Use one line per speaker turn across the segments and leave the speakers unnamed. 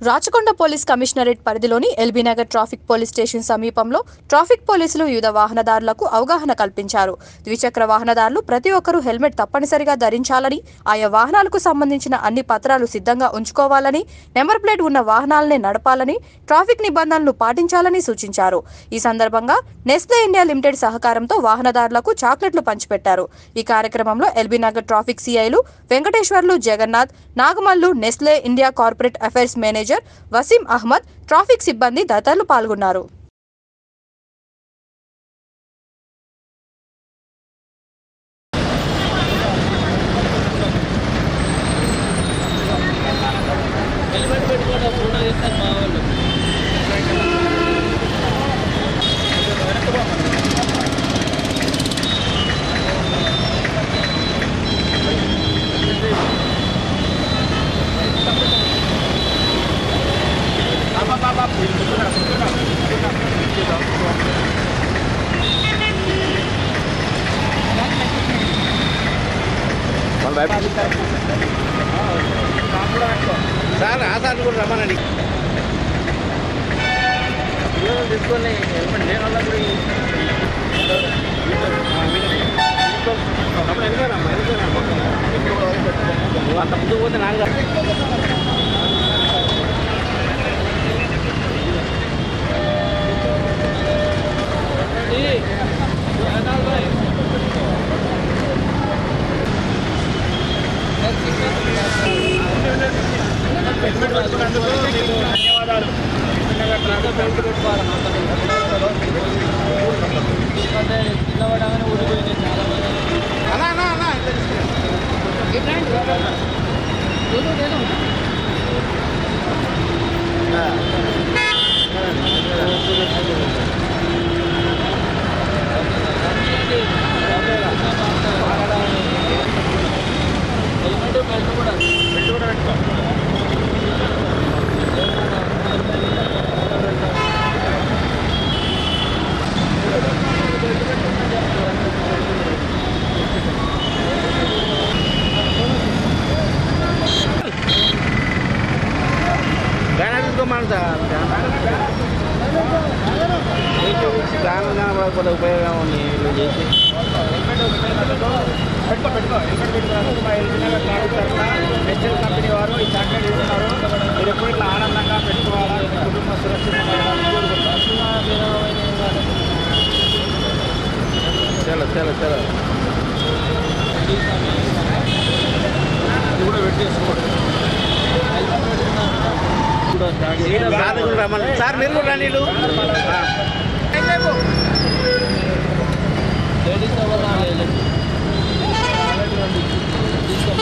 Rachakonda police commissionerate పరిధిలోని LB Nagar traffic police station సమీపంలో traffic పోలీసులు వివిధ వాహనదారులకు అవగాహన కల్పించారు. ద్విచక్ర వాహనదారులు ప్రతి ఒక్కరూ హెల్మెట్ తప్పనిసరిగా ధరించాలని, ఆయా వాహనాలకు సంబంధించిన అన్ని పత్రాలు సిద్ధంగా ఉంచుకోవాలని, నెంబర్ ప్లేట్ ఉన్న వాహనాలనే నడపాలని, ట్రాఫిక్ నిబంధనలు పాటించాలని సూచించారు. ఈ సందర్భంగా నెస్లే ఇండియా లిమిటెడ్ సహకారంతో వాహనదారులకు చాక్లెట్లు పంచిపెట్టారు. ఈ కార్యక్రమంలో ఎల్బీ నగర్ ట్రాఫిక్ సిఐలు Venkateswarlu, Jagannath, Nagamallu, Nestle India corporate affairs manager Waseem Ahmed, traffic సిబ్బంది తదితరులు పాల్గొన్నారు.
సార్ ఆసార్లు కూడా రమ్మనండి. తీసుకొని అంత ముందు పోతే నాకు ధన్యవాదాలు. నిలబడగానే ఊడిపోయింది చాలా పడకపోతే ఉపయోగం ఉంది. చేసి నెస్టల్ కంపెనీ వారు ఈ చాక్లెట్ ఇస్తున్నారు. మీరు ఎప్పుడు ఇట్లా ఆనందంగా పెట్టుకోవాలా, కుటుంబ సురక్షితంగా చలో చలో చలో కూడా పెట్టేసుకోండి. సార్ మీరు కూడా రండి.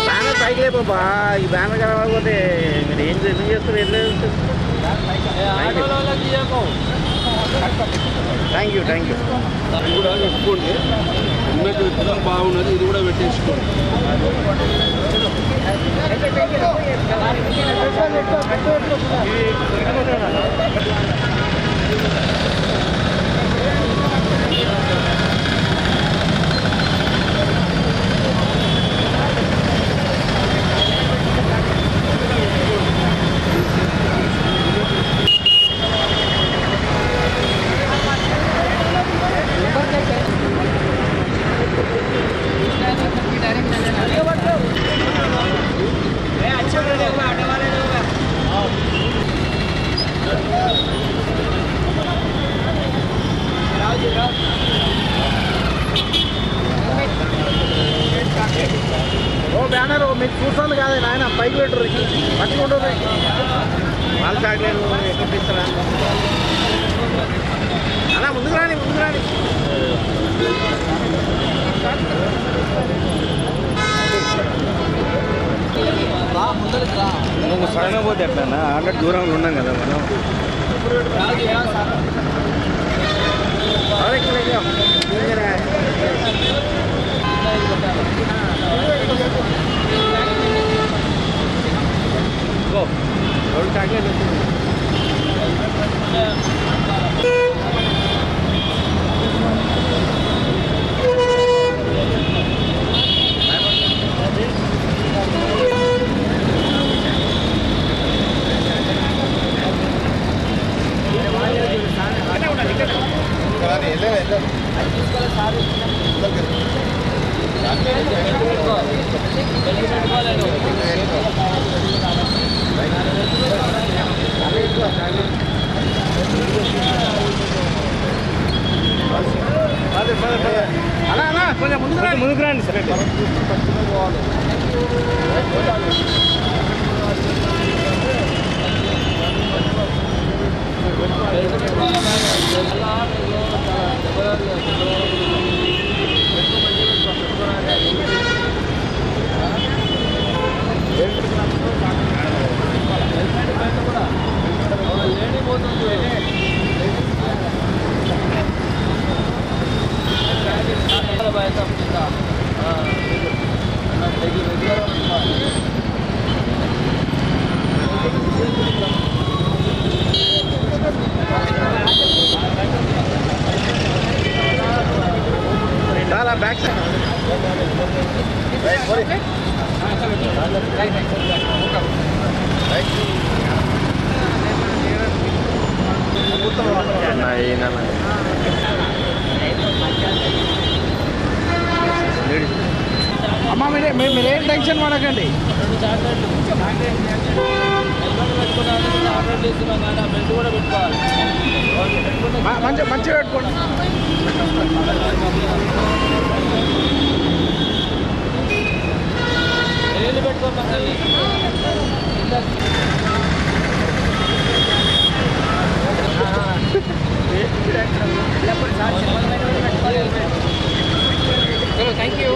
బ్యానర్ పైకి లేపా. ఈ బ్యానర్ కనబడకపోతే మీరు ఏం చేస్తారు? Thank you thank you.
అది కూడా పెట్టుకోండి. హెల్మెట్ విత్తనం బాగున్నది, ఇది కూడా పెట్టేసుకోండి.
బ్యానర్ మీకు చూస్తుంది కాదే నాయన, పైకి పెట్టరు మంచిగా ఉంటుంది. వాళ్ళ చాక్లెట్ ఎక్కడ ఇస్తారా అలా? ముందుకు రాని ముందుకు రాని. నువ్వు సడన్గా పోతే ఎట్లా? ఆల్రెడీ దూరంలో ఉన్నాం కదా మనం. రోడ్ చాక్లెట్ వచ్చింది.
పోవాలి. बैक साइड అమ్మా మీరేం టెన్షన్ పడకండి. మంచిగా పెట్టుకోండి. Thank you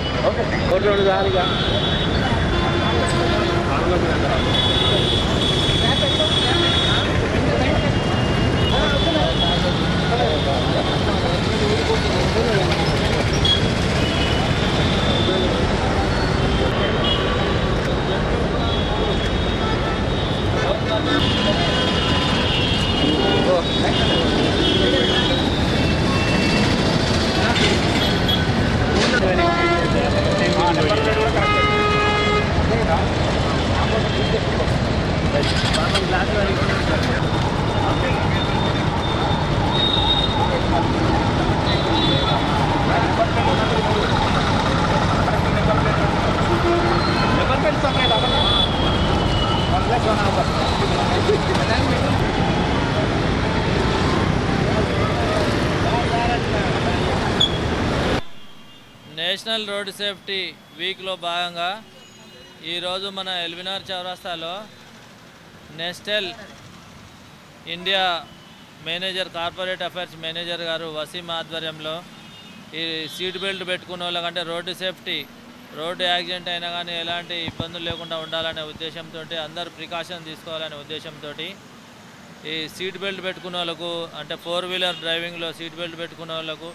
national road safety వీక్లో భాగంగా ఈరోజు మన ఎల్బీనగర్ చౌరస్తాలో Nestle India manager corporate affairs manager గారు వసీం ఆధ్వర్యంలో ఈ సీట్ బెల్ట్ పెట్టుకున్న వాళ్ళకంటే రోడ్డు సేఫ్టీ రోడ్డు యాక్సిడెంట్ అయినా కానీ ఎలాంటి ఇబ్బందులు లేకుండా ఉండాలనే ఉద్దేశంతో అందరూ ప్రికాషన్ తీసుకోవాలనే ఉద్దేశంతో ఈ సీట్ బెల్ట్ పెట్టుకున్న వాళ్ళకు అంటే 4-వీలర్ డ్రైవింగ్లో సీట్ బెల్ట్ పెట్టుకున్న వాళ్ళకు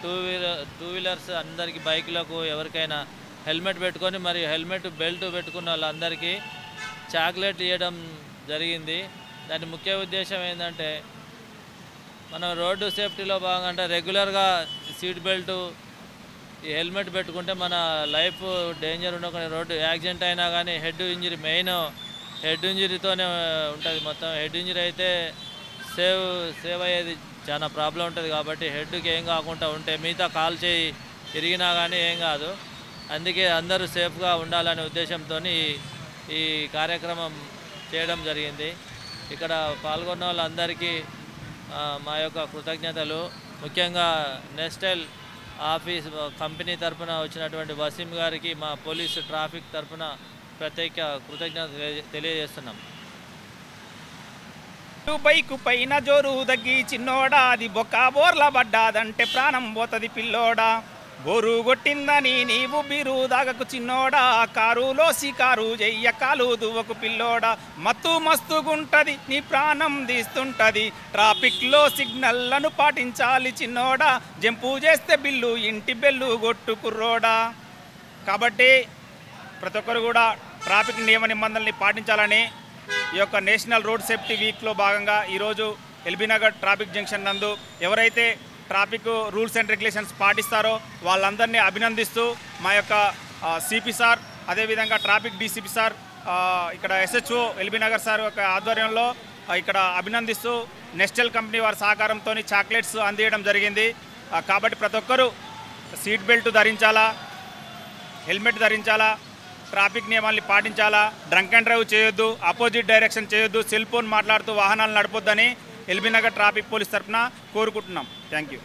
టూ వీలర్స్ అందరికీ బైక్లకు ఎవరికైనా హెల్మెట్ పెట్టుకొని మరియు హెల్మెట్ బెల్ట్ పెట్టుకున్న వాళ్ళందరికీ చాక్లెట్ ఇవ్వడం జరిగింది. దాని ముఖ్య ఉద్దేశం ఏంటంటే మనం రోడ్డు సేఫ్టీలో భాగంగా అంటే రెగ్యులర్గా సీట్ బెల్ట్ ఈ హెల్మెట్ పెట్టుకుంటే మన లైఫ్ డేంజర్ ఉండకుండా రోడ్డు యాక్సిడెంట్ అయినా కానీ హెడ్ ఇంజరీ మెయిన్ హెడ్ ఇంజరీతోనే ఉంటుంది. మొత్తం హెడ్ ఇంజరీ అయితే సేవ్ అయ్యేది చాలా ప్రాబ్లం ఉంటుంది కాబట్టి హెడ్కి ఏం కాకుండా ఉంటే మిగతా కాల్ చేయి తిరిగినా కానీ ఏం కాదు. అందుకే అందరూ సేఫ్గా ఉండాలనే ఉద్దేశంతో ఈ కార్యక్రమం చేయడం జరిగింది. ఇక్కడ పాల్గొన్న వాళ్ళందరికీ మా యొక్క కృతజ్ఞతలు. ముఖ్యంగా నెస్టెల్ ఆఫీస్ కంపెనీ తరఫున వచ్చినటువంటి వసీం గారికి మా పోలీసు ట్రాఫిక్ తరఫున ప్రత్యేక కృతజ్ఞత తెలియజేస్తున్నాం.
బైకు పైన జోరు దగ్గి చిన్నోడా అది బొక్క బోర్ల పడ్డాదంటే ప్రాణం పోతుంది పిల్లోడా. బోరు కొట్టిందని నీవు బీరు దాగకు చిన్నోడా. కారులో సికారు చెయ్య కాలు దువ్వకు పిల్లోడా. మత్తు మస్తుగుంటది నీ ప్రాణం తీస్తుంటది. ట్రాఫిక్లో సిగ్నల్లను పాటించాలి చిన్నోడా. జంపు చేస్తే బిల్లు ఇంటి బెల్లు కొట్టుకుర్రోడా. కాబట్టి ప్రతి ఒక్కరు కూడా ట్రాఫిక్ నియమ నిబంధనల్ని పాటించాలని ఈ యొక్క నేషనల్ రోడ్ సేఫ్టీ వీక్లో భాగంగా ఈరోజు ఎల్బీనగర్ ట్రాఫిక్ జంక్షన్ నందు ఎవరైతే ట్రాఫిక్ రూల్స్ అండ్ రెగ్యులేషన్స్ పాటిస్తారో వాళ్ళందరినీ అభినందిస్తూ మా యొక్క సిపి సార్ అదేవిధంగా ట్రాఫిక్ డీసీపీ సార్ ఇక్కడ ఎస్హెచ్ఓ ఎల్బీనగర్ సార్ యొక్క ఆధ్వర్యంలో ఇక్కడ అభినందిస్తూ నెస్టెల్ కంపెనీ వారి సహకారంతో చాక్లెట్స్ అందించడం జరిగింది. కాబట్టి ప్రతి ఒక్కరూ సీట్ బెల్ట్ ధరించాలా, హెల్మెట్ ధరించాలా, ట్రాఫిక్ నియమాల్ని పాటించాలా, డ్రంక్ అండ్ డ్రైవ్ చేయొద్దు, ఆపోజిట్ డైరెక్షన్ చేయొద్దు, సెల్ ఫోన్ మాట్లాడుతూ వాహనాలు నడపొద్దని ఎల్బీనగర్ ట్రాఫిక్ పోలీస్ తరఫున కోరుకుంటున్నాం. Thank you.